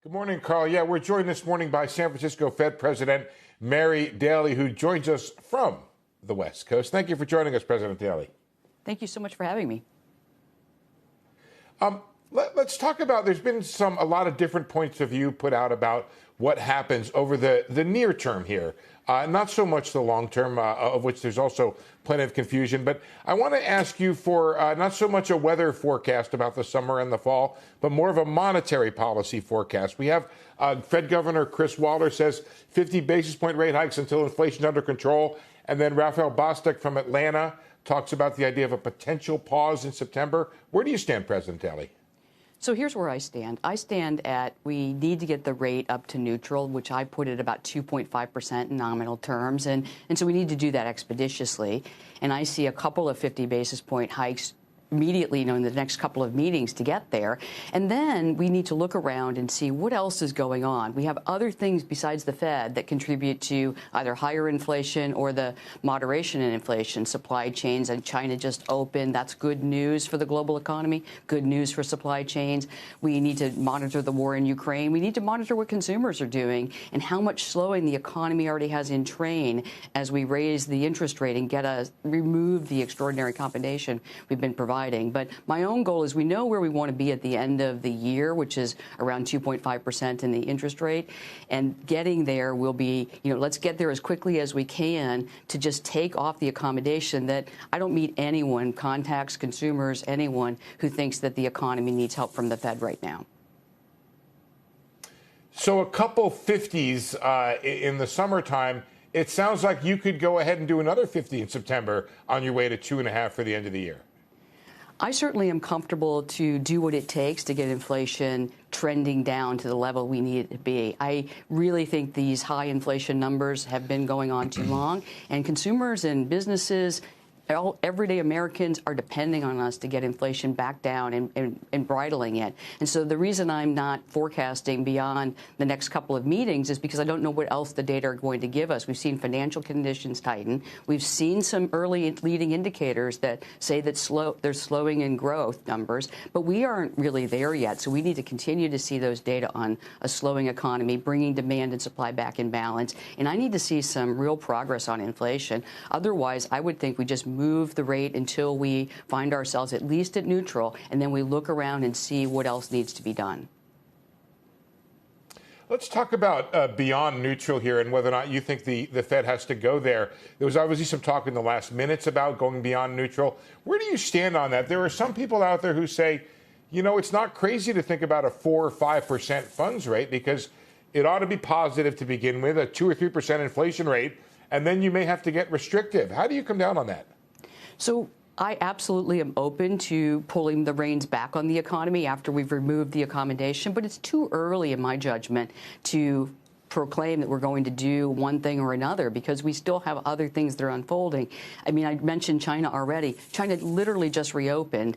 Good morning, Carl. Yeah, we're joined this morning by San Francisco Fed President Mary Daly, who joins us from the West Coast. Thank you for joining us, President Daly. Thank you so much for having me. Let's talk about, there's been a lot of different points of view put out about what happens over the near term here. Not so much the long term, of which there's also plenty of confusion. But I want to ask you for not so much a weather forecast about the summer and the fall, but more of a monetary policy forecast. We have Fed Governor Chris Waller says 50 basis point rate hikes until inflation's under control. And then Raphael Bostic from Atlanta talks about the idea of a potential pause in September. Where do you stand, President Daly? So here's where I stand. I stand at we need to get the rate up to neutral, which I put at about 2.5% in nominal terms. And so we need to do that expeditiously. And I see a couple of 50 basis point hikes immediately, in the next couple of meetings to get there. And then we need to look around and see what else is going on. We have other things besides the Fed that contribute to either higher inflation or the moderation in inflation. Supply chains, and China just opened. That's good news for the global economy, good news for supply chains. We need to monitor the war in Ukraine. We need to monitor what consumers are doing and how much slowing the economy already has in train as we raise the interest rate and remove the extraordinary combination we've been providing. But my own goal is we know where we want to be at the end of the year, which is around 2.5% in the interest rate. And getting there will be, let's get there as quickly as we can to just take off the accommodation that I don't meet anyone, contacts, consumers, anyone who thinks that the economy needs help from the Fed right now. So a couple 50s in the summertime. It sounds like you could go ahead and do another 50 in September on your way to 2.5 for the end of the year. I certainly am comfortable to do what it takes to get inflation trending down to the level we need it to be. I really think these high inflation numbers have been going on too long, and consumers and businesses, everyday Americans are depending on us to get inflation back down and bridling it. And so the reason I'm not forecasting beyond the next couple of meetings is because I don't know what else the data are going to give us. We've seen financial conditions tighten. We've seen some early leading indicators that say that there's slowing in growth numbers, but we aren't really there yet. So we need to continue to see those data on a slowing economy, bringing demand and supply back in balance. And I need to see some real progress on inflation. Otherwise, I would think we just move the rate until we find ourselves at least at neutral, and then we look around and see what else needs to be done. Let's talk about beyond neutral here and whether or not you think the Fed has to go there. There was obviously some talk in the last minutes about going beyond neutral. Where do you stand on that? There are some people out there who say, it's not crazy to think about a 4 or 5% funds rate because it ought to be positive to begin with, a 2 or 3% inflation rate, and then you may have to get restrictive. How do you come down on that? So I absolutely am open to pulling the reins back on the economy after we've removed the accommodation, but it's too early, in my judgment, to proclaim that we're going to do one thing or another because we still have other things that are unfolding. I mean, I mentioned China already. China literally just reopened.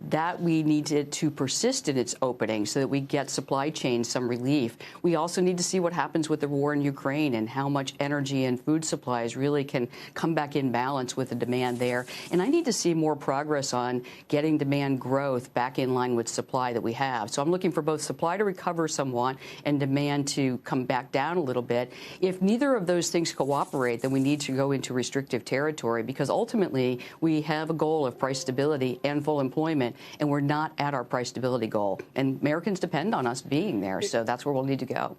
That we need to persist in its opening so that we get supply chains some relief. We also need to see what happens with the war in Ukraine and how much energy and food supplies really can come back in balance with the demand there. And I need to see more progress on getting demand growth back in line with supply that we have. So I'm looking for both supply to recover somewhat and demand to come back down a little bit. If neither of those things cooperate, then we need to go into restrictive territory because ultimately we have a goal of price stability and full employment. And we're not at our price stability goal. And Americans depend on us being there. So that's where we'll need to go.